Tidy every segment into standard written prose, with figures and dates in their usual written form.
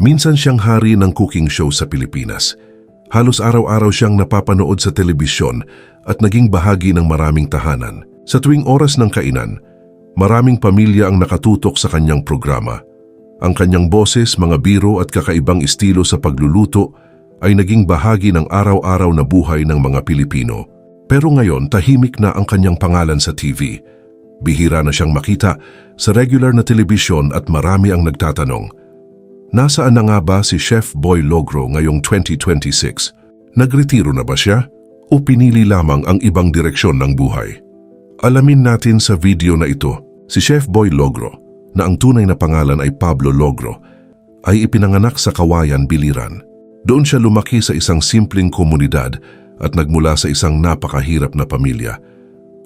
Minsan siyang hari ng cooking show sa Pilipinas. Halos araw-araw siyang napapanood sa telebisyon at naging bahagi ng maraming tahanan. Sa tuwing oras ng kainan, maraming pamilya ang nakatutok sa kanyang programa. Ang kanyang boses, mga biro at kakaibang estilo sa pagluluto ay naging bahagi ng araw-araw na buhay ng mga Pilipino. Pero ngayon, tahimik na ang kanyang pangalan sa TV. Bihira na siyang makita sa regular na telebisyon at marami ang nagtatanong, nasaan na nga ba si Chef Boy Logro ngayong 2026? Nagretiro na ba siya o pinili lamang ang ibang direksyon ng buhay? Alamin natin sa video na ito. Si Chef Boy Logro, na ang tunay na pangalan ay Pablo Logro, ay ipinanganak sa Kawayan, Biliran. Doon siya lumaki sa isang simpleng komunidad at nagmula sa isang napakahirap na pamilya.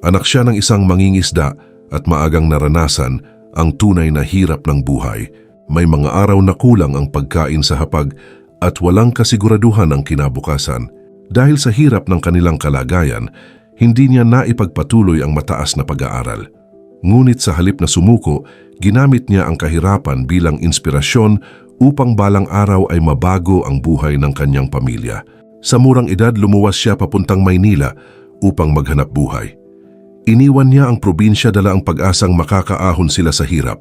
Anak siya ng isang mangingisda at maagang naranasan ang tunay na hirap ng buhay. May mga araw na kulang ang pagkain sa hapag at walang kasiguraduhan ang kinabukasan. Dahil sa hirap ng kanilang kalagayan, hindi niya naipagpatuloy ang mataas na pag-aaral. Ngunit sa halip na sumuko, ginamit niya ang kahirapan bilang inspirasyon upang balang araw ay mabago ang buhay ng kanyang pamilya. Sa murang edad, lumuwas siya papuntang Maynila upang maghanap buhay. Iniwan niya ang probinsya dala ang pag-asang makakaahon sila sa hirap.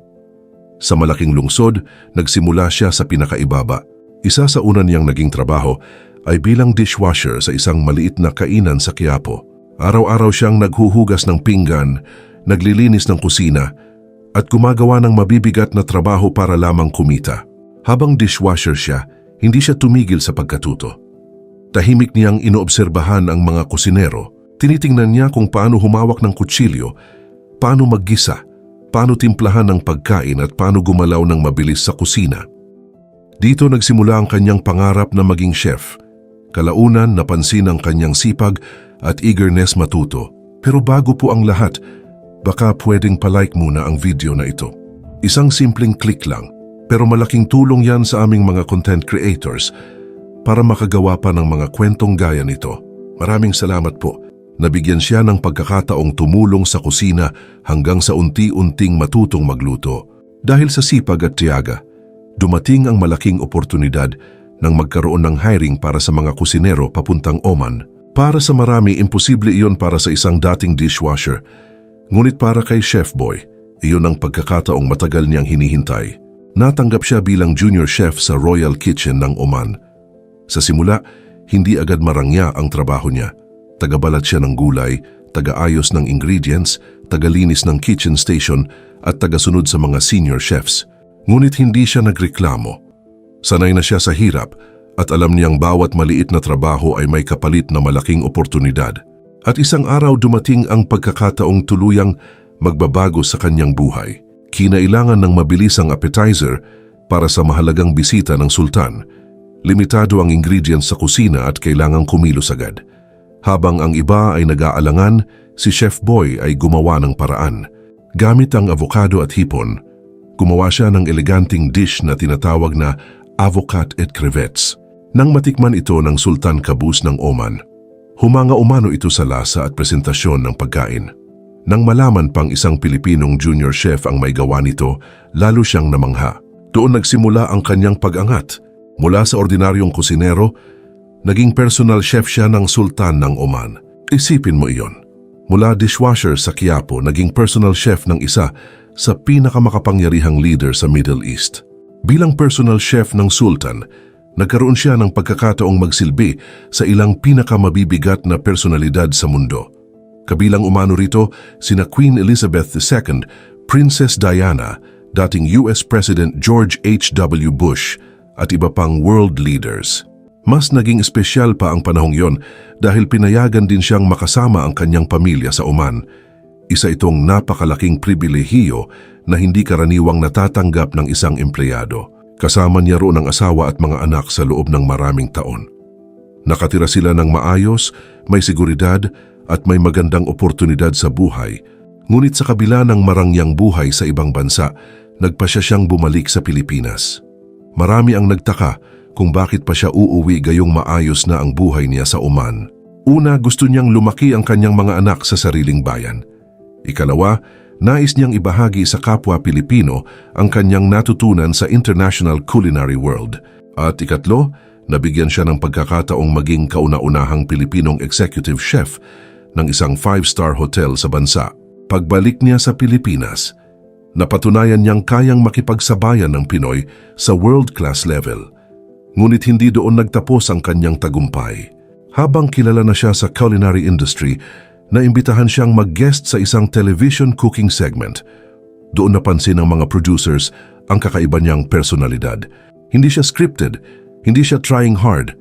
Sa malaking lungsod, nagsimula siya sa pinakaibaba. Isa sa una niyang naging trabaho ay bilang dishwasher sa isang maliit na kainan sa Quiapo. Araw-araw siyang naghuhugas ng pinggan, naglilinis ng kusina, at gumagawa ng mabibigat na trabaho para lamang kumita. Habang dishwasher siya, hindi siya tumigil sa pagkatuto. Tahimik niyang inoobserbahan ang mga kusinero. Tinitingnan niya kung paano humawak ng kutsilyo, paano maggisa, paano timplahan ng pagkain at paano gumalaw ng mabilis sa kusina. Dito nagsimula ang kanyang pangarap na maging chef. Kalaunan napansin ang kanyang sipag at eagerness matuto. Pero bago po ang lahat, baka pwedeng palike muna ang video na ito. Isang simpleng click lang, pero malaking tulong yan sa aming mga content creators para makagawa pa ng mga kwentong gaya nito. Maraming salamat po. Nabigyan siya ng pagkakataong tumulong sa kusina hanggang sa unti-unting matutong magluto. Dahil sa sipag at tiyaga, dumating ang malaking oportunidad nang magkaroon ng hiring para sa mga kusinero papuntang Oman. Para sa marami, imposible iyon para sa isang dating dishwasher. Ngunit para kay Chef Boy, iyon ang pagkakataong matagal niyang hinihintay. Natanggap siya bilang junior chef sa Royal Kitchen ng Oman. Sa simula, hindi agad marangya ang trabaho niya. Tagabalat siya ng gulay, tagaayos ng ingredients, tagalinis ng kitchen station at tagasunod sa mga senior chefs. Ngunit hindi siya nagreklamo. Sanay na siya sa hirap at alam niyang bawat maliit na trabaho ay may kapalit na malaking oportunidad. At isang araw dumating ang pagkakataong tuluyang magbabago sa kanyang buhay. Kinailangan ng mabilisang appetizer para sa mahalagang bisita ng sultan. Limitado ang ingredients sa kusina at kailangang kumilos agad. Habang ang iba ay nag-aalangan, si Chef Boy ay gumawa ng paraan. Gamit ang avocado at hipon, gumawa siya ng eleganting dish na tinatawag na avocat et crevettes. Nang matikman ito ng Sultan Qaboos ng Oman, humanga umano ito sa lasa at presentasyon ng pagkain. Nang malaman pang isang Pilipinong junior chef ang may gawa nito, lalo siyang namangha. Doon nagsimula ang kanyang pag-angat. Mula sa ordinaryong kusinero, naging personal chef siya ng Sultan ng Oman. Isipin mo iyon. Mula dishwasher sa Quiapo, naging personal chef ng isa sa pinakamakapangyarihang leader sa Middle East. Bilang personal chef ng Sultan, nagkaroon siya ng pagkakataong magsilbi sa ilang pinakamabibigat na personalidad sa mundo. Kabilang umano rito sina Queen Elizabeth II, Princess Diana, dating US President George H.W. Bush at iba pang world leaders. Mas naging espesyal pa ang panahong yon dahil pinayagan din siyang makasama ang kanyang pamilya sa Oman. Isa itong napakalaking pribilehiyo na hindi karaniwang natatanggap ng isang empleyado. Kasama niya roon ang asawa at mga anak sa loob ng maraming taon. Nakatira sila ng maayos, may seguridad at may magandang oportunidad sa buhay. Ngunit sa kabila ng marangyang buhay sa ibang bansa, nagpasya siyang bumalik sa Pilipinas. Marami ang nagtaka kung bakit pa siya uuwi gayong maayos na ang buhay niya sa Oman. Una, gusto niyang lumaki ang kanyang mga anak sa sariling bayan. Ikalawa, Nais niyang ibahagi sa kapwa Pilipino ang kanyang natutunan sa international culinary world. At ikatlo, nabigyan siya ng pagkakataong maging kauna-unahang Pilipinong executive chef ng isang 5-star hotel sa bansa. Pagbalik niya sa Pilipinas, napatunayan niyang kayang makipagsabayan ng Pinoy sa world-class level. Ngunit hindi doon nagtapos ang kanyang tagumpay. Habang kilala na siya sa culinary industry, naimbitahan siyang mag-guest sa isang television cooking segment. Doon napansin ng mga producers ang kakaiba niyang personalidad. Hindi siya scripted, hindi siya trying hard.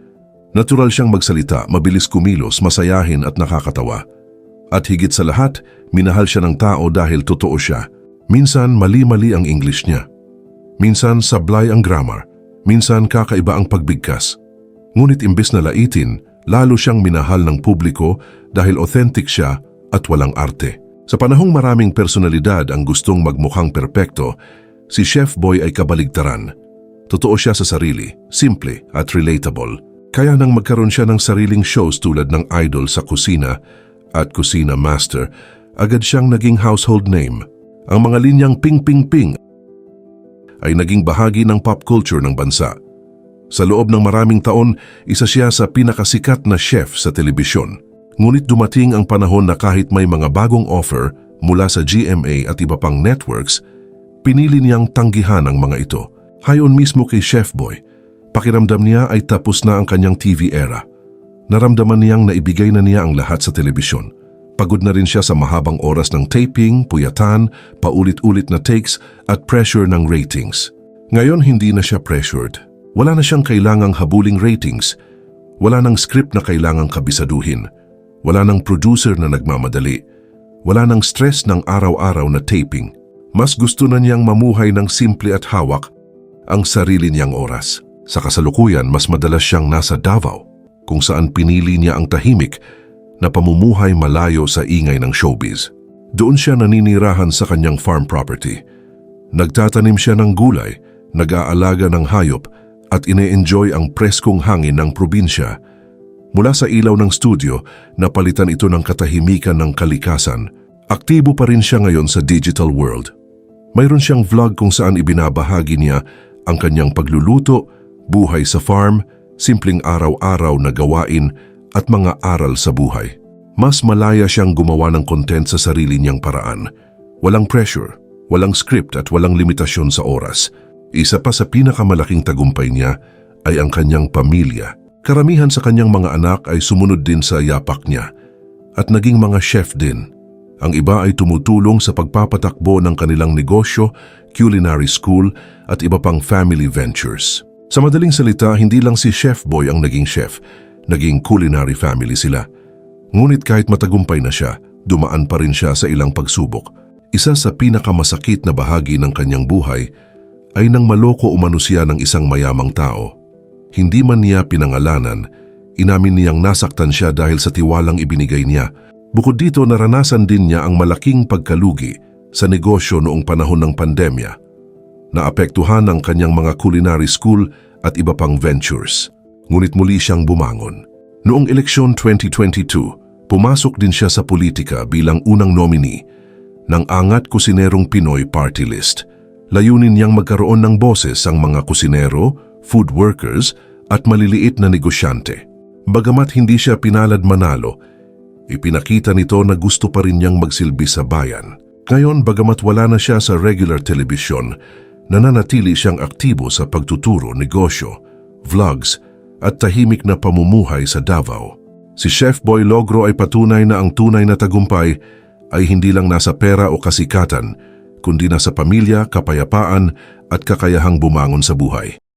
Natural siyang magsalita, mabilis kumilos, masayahin at nakakatawa. At higit sa lahat, minahal siya ng tao dahil totoo siya. Minsan mali-mali ang English niya. Minsan sablay ang grammar. Minsan kakaiba ang pagbigkas. Ngunit imbes na laitin, lalo siyang minahal ng publiko dahil authentic siya at walang arte. Sa panahong maraming personalidad ang gustong magmukhang perpekto, si Chef Boy ay kabaligtaran. Totoo siya sa sarili, simple at relatable. Kaya nang magkaroon siya ng sariling shows tulad ng Idol sa Kusina at Kusina Master, agad siyang naging household name. Ang mga linyang ping ping ping ay naging bahagi ng pop culture ng bansa. Sa loob ng maraming taon, isa siya sa pinakasikat na chef sa telebisyon. Ngunit dumating ang panahon na kahit may mga bagong offer mula sa GMA at iba pang networks, pinili niyang tanggihan ang mga ito. Hayon mismo kay Chef Boy, pakiramdam niya ay tapos na ang kanyang TV era. Naramdaman niyang naibigay na niya ang lahat sa telebisyon. Pagod na rin siya sa mahabang oras ng taping, puyatan, paulit-ulit na takes at pressure ng ratings. Ngayon hindi na siya pressured. Wala na siyang kailangang habuling ratings. Wala nang script na kailangang kabisaduhin. Wala nang producer na nagmamadali. Wala nang stress ng araw-araw na taping. Mas gusto na niyang mamuhay ng simple at hawak ang sarili niyang oras. Sa kasalukuyan, mas madalas siyang nasa Davao, kung saan pinili niya ang tahimik na pamumuhay malayo sa ingay ng showbiz. Doon siya naninirahan sa kanyang farm property. Nagtatanim siya ng gulay, nag-aalaga ng hayop, at ine-enjoy ang preskong hangin ng probinsya. Mula sa ilaw ng studio, napalitan ito ng katahimikan ng kalikasan. Aktibo pa rin siya ngayon sa digital world. Mayroon siyang vlog kung saan ibinabahagi niya ang kanyang pagluluto, buhay sa farm, simpleng araw-araw na gawain, at mga aral sa buhay. Mas malaya siyang gumawa ng content sa sarili niyang paraan. Walang pressure, walang script at walang limitasyon sa oras. Isa pa sa pinakamalaking tagumpay niya ay ang kanyang pamilya. Karamihan sa kanyang mga anak ay sumunod din sa yapak niya at naging mga chef din. Ang iba ay tumutulong sa pagpapatakbo ng kanilang negosyo, culinary school at iba pang family ventures. Sa madaling salita, hindi lang si Chef Boy ang naging chef, naging culinary family sila. Ngunit kahit matagumpay na siya, dumaan pa rin siya sa ilang pagsubok. Isa sa pinakamasakit na bahagi ng kanyang buhay ay nang maloko umano siya ng isang mayamang tao. Hindi man niya pinangalanan, inamin niyang nasaktan siya dahil sa tiwalang ibinigay niya. Bukod dito, naranasan din niya ang malaking pagkalugi sa negosyo noong panahon ng pandemya. Naapektuhan ang kanyang mga culinary school at iba pang ventures. Ngunit muli siyang bumangon. Noong eleksyon 2022, pumasok din siya sa politika bilang unang nominee ng Angat Kusinerong Pinoy Party List. Layunin niyang magkaroon ng boses ang mga kusinero, food workers at maliliit na negosyante. Bagamat hindi siya pinalad manalo, ipinakita nito na gusto pa rin niyang magsilbi sa bayan. Ngayon, bagamat wala na siya sa regular television, nananatili siyang aktibo sa pagtuturo, negosyo, vlogs at tahimik na pamumuhay sa Davao. Si Chef Boy Logro ay patunay na ang tunay na tagumpay ay hindi lang nasa pera o kasikatan, kundi nasa pamilya, kapayapaan at kakayahang bumangon sa buhay.